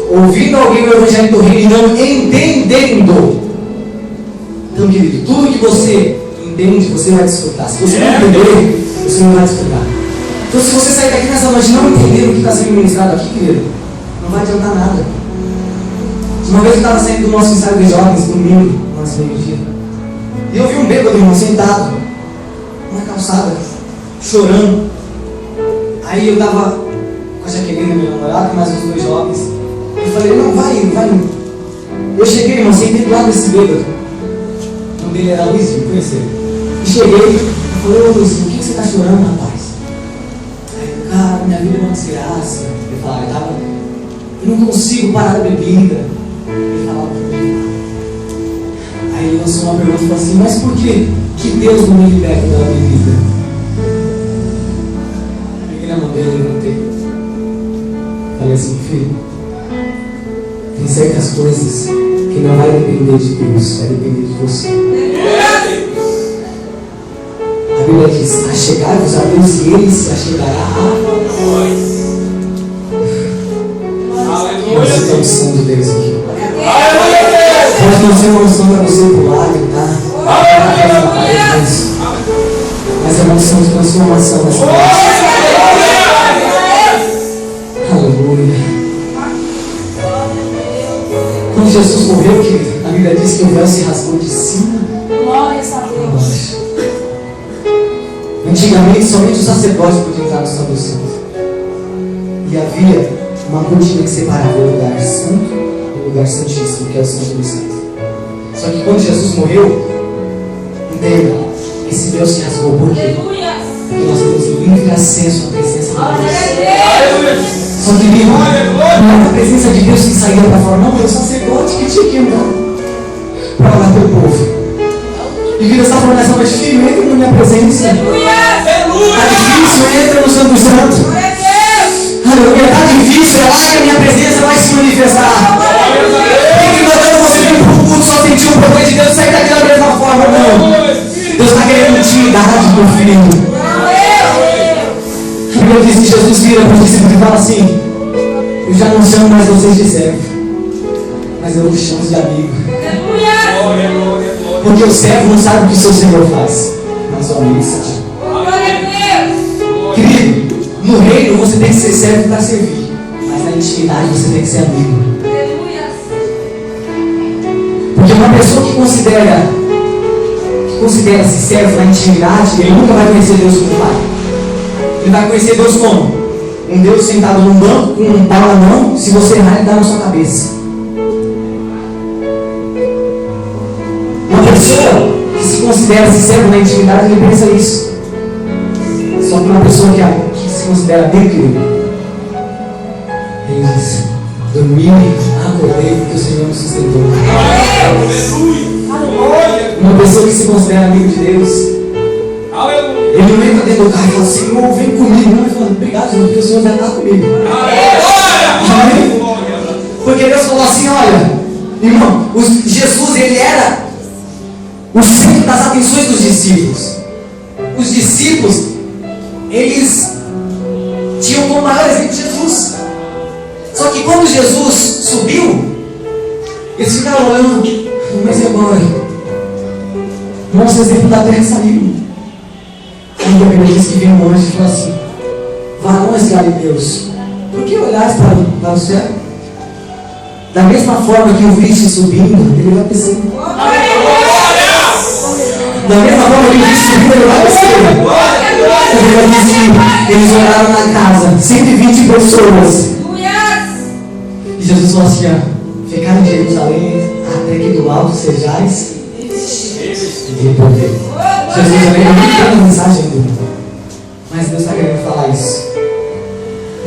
ouvindo alguém o evangelho do reino e não entendendo. Então, querido, tudo que você entende, você vai desfrutar. Se você não entender, você não vai desfrutar. Então, se você sair daqui nessa noite e não entender o que está sendo ministrado aqui, querido, não vai adiantar nada. Uma vez eu estava saindo do nosso ensaio de jovens, domingo, nosso meio-dia, e eu vi um bêbado, irmão, sentado na calçada, chorando. Aí eu estava com a Jaqueline, minha namorada, e mais uns 2 jovens. Eu falei, não, vai indo. Eu cheguei, irmão, sentei do lado desse bêbado. O nome dele era Luizinho, conheceu? E cheguei e falei, ô Luizinho, por que você está chorando, rapaz? Aí, cara, minha vida é uma desgraça. Eu falava, eu não consigo parar da bebida. Ele falava pra mim. Aí ele lançou uma pergunta e falou assim, mas por que Deus não me liberta da bebida? Eu peguei na mão dele e levantei. Falei assim, filho, tem certas coisas que não vai depender de Deus, vai depender de você. A Bíblia diz, achegai-vos a Deus e Ele se achegará a vós. Você tem a unção de Deus aqui. Pode não ser uma unção para você pular, gritar, mas é uma unção de transformação nessa noite. Aleluia. Quando Jesus morreu, a Bíblia diz que o véu se rasgou de cima a baixo. Antigamente, somente os sacerdotes podiam entrar no Santo dos Santos. E havia uma cortina que separava o lugar santo do lugar santíssimo, que é o Santo dos Santos. Só que quando Jesus morreu, entenda, esse véu se rasgou. Por quê? Porque nós temos livre acesso à presença de Deus. Só que não é a presença de Deus que saía para fora, não, é o sacerdote que tinha que entrar para orar pelo povo. E Deus está falando nessa noite, filho, entra na minha presença. Está difícil, entra no Santo Santo. Aleluia, está difícil, relaxa que a minha presença vai se manifestar. Fique mandando você vir para o culto, só sentir o poder de Deus e sair daqui da mesma forma, não. Deus está querendo intimidade, meu filho. A Bíblia diz que Jesus vira para os discípulos e fala assim, eu já não chamo mais vocês de servo, mas eu os chamo de amigo. Porque o servo não sabe o que o seu Senhor faz, mas o amigo sabe. Querido, no reino você tem que ser servo para servir, mas na intimidade você tem que ser amigo. Porque uma pessoa que considera-se servo na intimidade, ele nunca vai conhecer Deus como Pai. Ele vai conhecer Deus como? Um Deus sentado num banco, com um pau na mão, se você errar, ele dá na sua cabeça. Uma pessoa que se considera-se servo na intimidade, ele pensa isso. Só que uma pessoa que se considera bem querido, ele diz, dormi, acordei, porque o Senhor me sustentou. Uma pessoa que se considera amigo de Deus, ele não entra dentro do carro e fala, Senhor, vem comigo. Não, ele fala, obrigado, Senhor, porque o Senhor já está comigo. Amém? Porque Deus falou assim, olha, irmão, Jesus, ele era o centro das atenções dos discípulos. Os discípulos, eles tinham como maior exemplo Jesus. Só que quando Jesus subiu, eles ficaram olhando, mas agora? Nosso exemplo da terra saiu. Aí a Bíblia diz que veio um anjo e falou assim, varões galileus, por que olhais para o céu? Da mesma forma que o viste subindo, ele vai descer. Da mesma forma que o viste subindo, ele vai descer. A Bíblia diz que eles oraram na casa, 120 pessoas. E Jesus falou assim, ficaram em Jerusalém até que do alto sejais de poder. Jesus já veio muito bem na mensagem dele, mas Deus está querendo falar isso.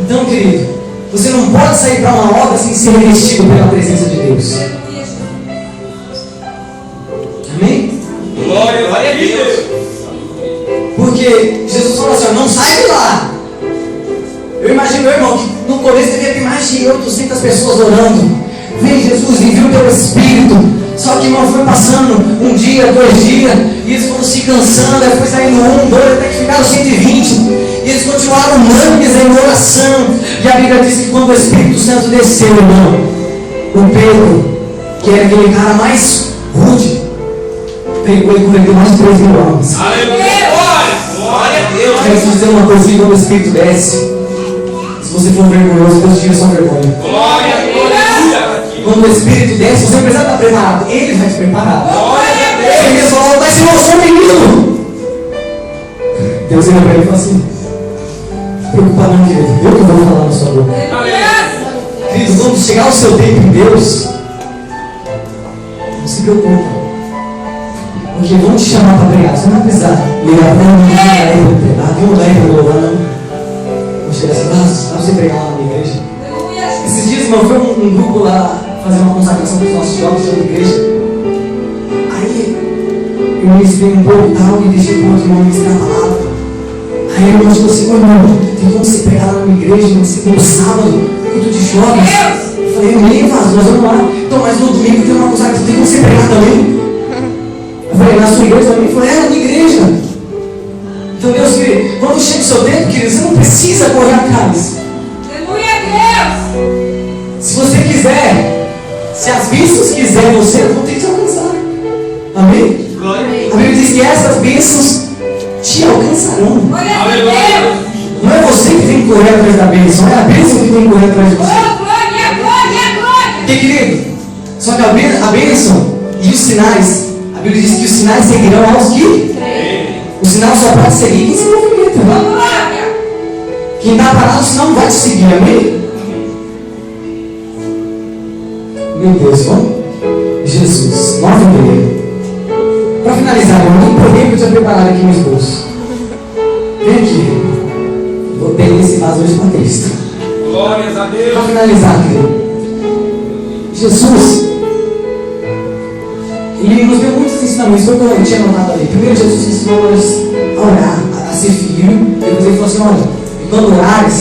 Então, querido, você não pode sair para uma obra sem ser revestido pela presença de Deus. Amém? Glória a Deus. Porque Jesus falou assim, não sai de lá. Eu imagino, meu irmão, que no começo devia ter mais de 800 pessoas orando. Vem Jesus, envia o teu Espírito. Só que, irmão, foi passando um dia, 2 dias, E eles foram se cansando, aí foi saindo 1, 2, até que ficaram 120. E eles continuaram unânimes em oração. E a Bíblia diz que quando o Espírito Santo desceu, irmão, o Pedro, que era aquele cara mais rude, pegou e converteu mais de 3.000 almas. Aleluia! Glória a Deus! Eu quero te dizer uma coisa, quando o Espírito desce, se você for vergonhoso, Deus tira sua vergonha. Glória a Deus! Quando o Espírito desce, você não precisa estar preparado, Ele vai te preparar. Glória a Deus! Ele falou, mas Senhor, eu sou um menino. Deus olha para ele e fala assim: preocupa não, querido, eu que vou falar na sua boca. Querido, quando chegar o seu tempo em Deus, não se preocupa. Porque vão te chamar para pregar. Você não vai precisar ligar para mim, viu um lembro do louvor, não? Vão chegar assim, dá pra você pregar lá na minha igreja. Esses dias, irmão, foi um grupo lá fazer uma consagração para os nossos jovens da igreja. Aí eu ministrei um pouco e tal, e deixei para o outro irmão ministrar a palavra. Aí o irmão falou assim: ô irmão, tem como você pregar lá na minha igreja, no sábado, culto de jovens? Eu falei: eu nem faço, nós vamos lá. Então, mas no domingo tem uma consagração, tem como você pregar também? Eu falei: na sua igreja também? Ele falou: é, na minha igreja. Então, Deus, querido, quando chega o seu tempo, querido, você não precisa correr atrás. Se você quiser, se as bênçãos quiserem você, vão ter que te alcançar. Amém? A Bíblia diz que essas bênçãos te alcançarão. Não é você que tem que correr atrás da bênção, é a bênção que tem que correr atrás de você. Porque, querido, só que a bênção e os sinais, a Bíblia diz que os sinais seguirão aos que? O sinal só pode seguir quem se movimenta. Quem está parado, o sinal não vai te seguir, amém? Meu Deus, vamos? Jesus, 9h30. Para finalizar, eu não importei que eu tinha preparado aqui no esboço. Vem aqui. Vou ter esse vaso hoje para Cristo. Glórias a Deus! Para finalizar, querido, Jesus, Ele nos deu muitos ensinamentos. Foi o que eu tinha anotado ali. Primeiro, Jesus ensinou-nos a orar, a ser firme. Depois Ele falou assim: olha, e quando orares,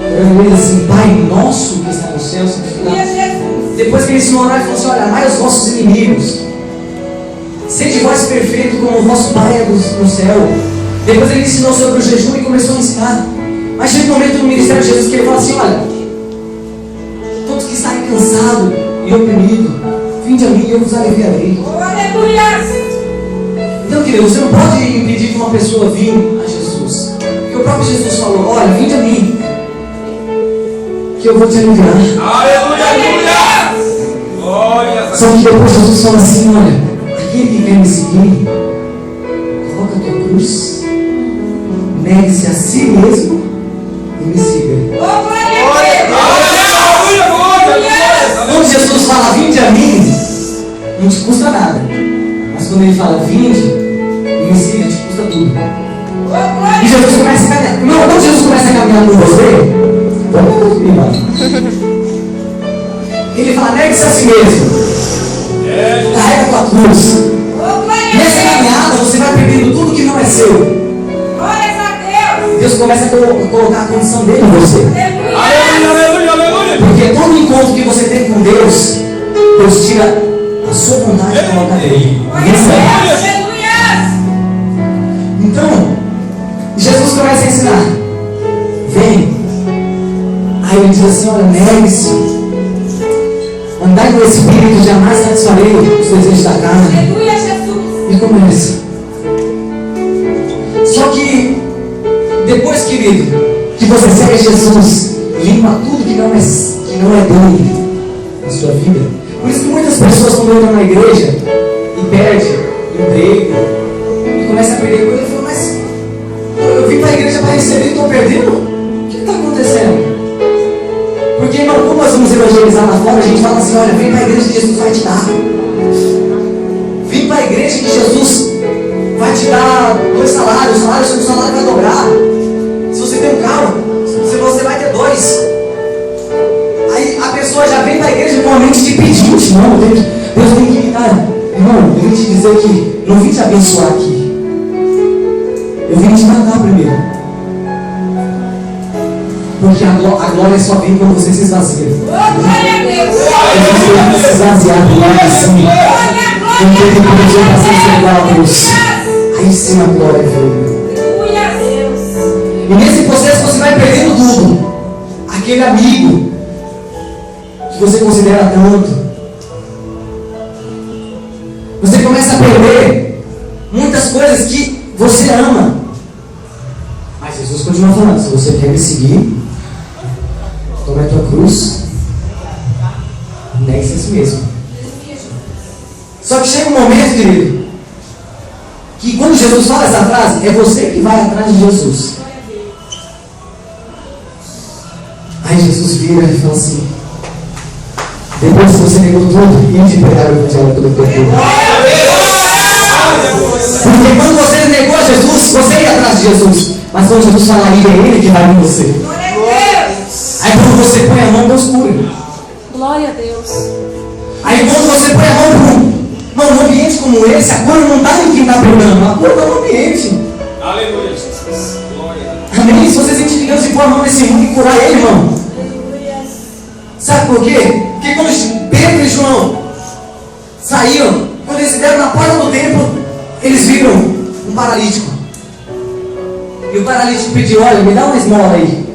ele assim: Pai nosso que está no céu, santificado. Depois que Ele ensinou a orar, Ele falou assim: olha, amai os vossos inimigos. Sede vós perfeito como o vosso Pai é no céu. Depois Ele ensinou sobre o jejum e começou a ensinar. Mas chega um momento no ministério de Jesus que Ele fala assim: olha, todos que estarem cansados e oprimidos, vinde a mim e eu vos aliviarei. Então, querido, você não pode impedir que uma pessoa vir a Jesus. Porque o próprio Jesus falou: olha, vinde a mim, que eu vou te aliviar. Aleluia! Glórias a Só que depois Jesus fala assim: olha, aquele que quer me seguir, coloca a tua cruz, negue-se a si mesmo e me siga. Quando Jesus fala: vinde a mim, não te custa nada. Mas quando Ele fala: vinde e me siga, te custa tudo. E Jesus começa a caminhar. Irmão, quando Jesus começa a caminhar com você, Ele fala: negue-se a si mesmo, carrega a tua cruz. Nessa caminhada você vai perdendo tudo que não é seu. Deus começa a colocar a condição dele em você. Aleluia! Porque todo encontro que você tem com Deus, Deus tira a sua vontade e coloca nele. Então, Jesus começa a ensinar: vem. Aí Ele diz assim: olha, negue-se, andai no Espírito, jamais satisfarei os desejos da carne. E começa. Só que depois, querido, que você segue Jesus, limpa tudo que não é dele na sua vida. Por isso que muitas pessoas, quando entram na igreja e perdem emprego e começam a perder coisa, falam: mas eu vim para a igreja para receber e estou perdendo? O que está acontecendo? Porque, irmão, como nós vamos evangelizar lá fora, a gente fala assim: olha, vem para a igreja que Jesus vai te dar. Vem para a igreja que Jesus vai te dar 2 salários, o salário vai dobrar. Se você tem um carro, você vai ter 2. Aí a pessoa já vem para a igreja com a mente de pedinte. Não, Deus tem que me dar. Irmão, eu vim te dizer que não vim te abençoar aqui. Eu vim te matar primeiro. Porque a glória só vem quando você se esvazia. Se esvaziar do lado assim. Não tem que pedir para ser igual a Deus. Aí sim a glória veio. Aleluia, Deus. E nesse processo você vai perdendo tudo. Aquele amigo que você considera tanto. Você começa a perder muitas coisas que você ama. Mas Jesus continua falando, se você quer me seguir, tome a tua cruz, negue-se a si mesmo. Só que chega um momento, querido, que quando Jesus fala essa frase, é você que vai atrás de Jesus. Aí Jesus vira e fala assim, depois que você negou tudo, e de pregar o evangelho todo perdido. Porque quando você negou a Jesus, você ia atrás de Jesus. Mas quando Jesus falar, é Ele que vai com você. Aí quando você põe a mão, Deus cura. Glória a Deus. Aí quando você põe a mão num ambiente como esse, a cura não está em quem está pregando, a cura está no ambiente. Aleluia, Jesus. Glória a Deus. Amém? Se você sentir que Deus se põe a mão nesse mundo e curar ele, irmão. Sabe por quê? Porque quando Pedro e João saíram, quando eles deram na porta do templo, eles viram um paralítico. E o paralítico pediu, olha, me dá uma esmola aí.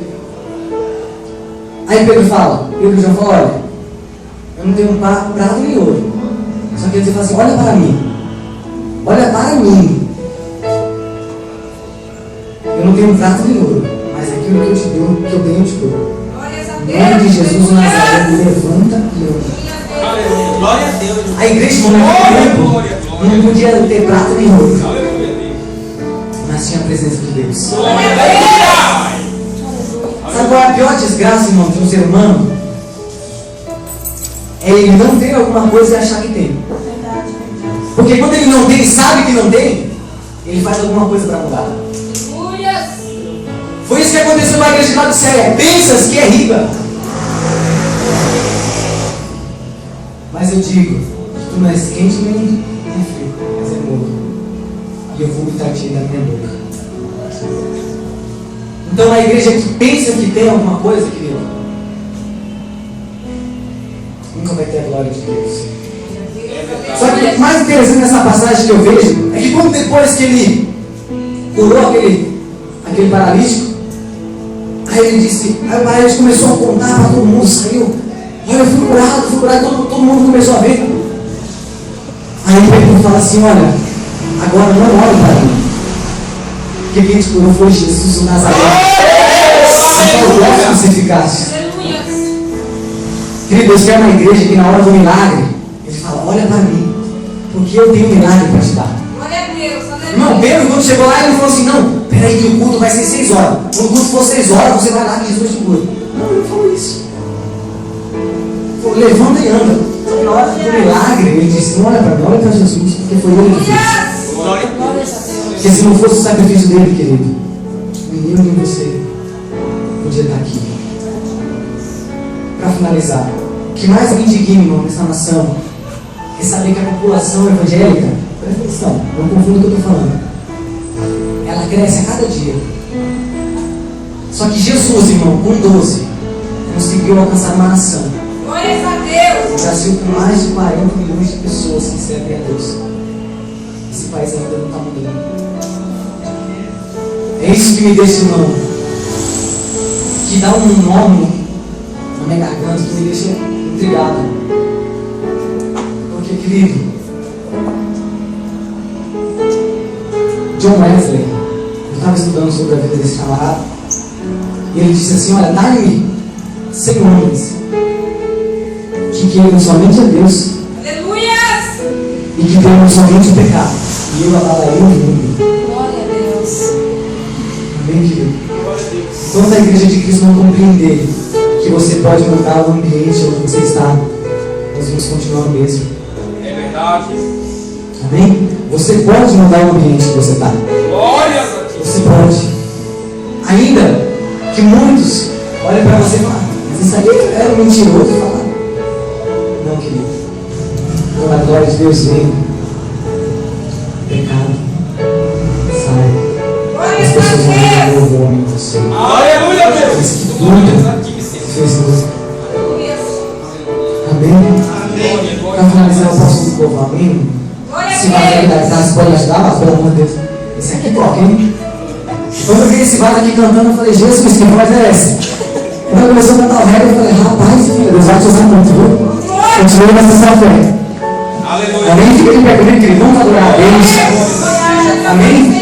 Aí Pedro e João fala, olha, eu não tenho prata nem ouro. Só que ele fala assim, olha para mim. Olha para mim. Eu não tenho prata nem ouro, mas aquilo que eu te dou, que eu tenho, eu te dou. Em nome de Jesus, Nazaré, levanta e anda. Aleluia. Glória a Deus. A igreja, no momento não podia ter prata nem ouro, Aleluia, Deus. mas tinha a presença de Deus. Glória a Deus. Sabe qual é a pior desgraça, irmão, de um ser humano? É ele não ter alguma coisa e achar que tem. Porque quando ele não tem e sabe que não tem, ele faz alguma coisa para mudar. Foi isso que aconteceu com a igreja de Laodiceia. Pensas que é rica. Mas eu digo, tu não és quente nem frio, mas é morno. E eu vou vomitar-te da minha boca. Então a igreja que pensa que tem alguma coisa, querido, nunca vai ter a glória de Deus. Só que o mais interessante nessa passagem que eu vejo é que quando depois que ele curou aquele paralítico, aí ele disse, aí o paralítico começou a contar para todo mundo, saiu, olha, eu fui curado, todo mundo começou a ver. Aí Pedro fala assim, olha, agora não olhe para mim, porque quem te curou foi Jesus o Nazareno. Então você ficasse. Querido, Deus quer uma igreja que na hora do milagre, ele fala, olha para mim, porque eu tenho um milagre para te dar. Irmão, Pedro, quando chegou lá, ele falou assim, não, peraí que o culto vai ser 6 horas. Quando o culto for 6 horas, você vai lá que Jesus te cura. Não, ele falou isso. Ele falou, levanta e anda. Só que na hora do milagre, ele disse, não olha para mim, olha para Jesus, porque foi ele que fez. Porque se não fosse o sacrifício dele, querido, nenhum de você podia estar aqui. Para finalizar, o que mais me indigna, irmão, nessa nação é saber que a população evangélica, presta atenção, não confunda o que eu estou falando, ela cresce a cada dia. Só que Jesus, irmão, com 12, conseguiu alcançar uma nação. O Brasil com mais de 40 milhões de pessoas que servem a Deus. Esse país ainda não está mudando. É isso que me deixa, irmão, que dá um nó na minha garganta, que me deixa intrigado. Porque, querido, John Wesley, eu estava estudando sobre a vida desse camarada, e ele disse assim, olha, dá-me 100 homens que queiram somente a Deus e que temam somente o pecado, e eu abalaria o mundo. Glória a Deus. Amém, querido? Quando a igreja de Cristo não compreender que você pode mudar o ambiente onde você está, nós vamos continuar o mesmo. É verdade. Amém? Você pode mudar o ambiente que você está. Glória a Deus. Você pode. Ainda que muitos olhem para você e falem, mas isso aí era mentiroso. Falar. Não, querido. Quando a glória de Deus vem, pecado sai. As pessoas vão ver o novo homem em você. Aleluia, Deus. Mas que tudo fez você. Amém? Para finalizar, eu posso louvar, amém? Se vai ajudar, pode ajudar, mas pelo amor de Deus. Esse aqui toca, hein? Quando eu vi esse vaso aqui cantando, eu falei, Jesus, que voz é essa? Quando eu começou a cantar o reggae, eu falei, rapaz, filho, Deus vai te usar muito, viu? Continua nessa sua fé. Aleluia. Amém? Fica de pé comigo, querido. Vamos adorar a Deus. Amém?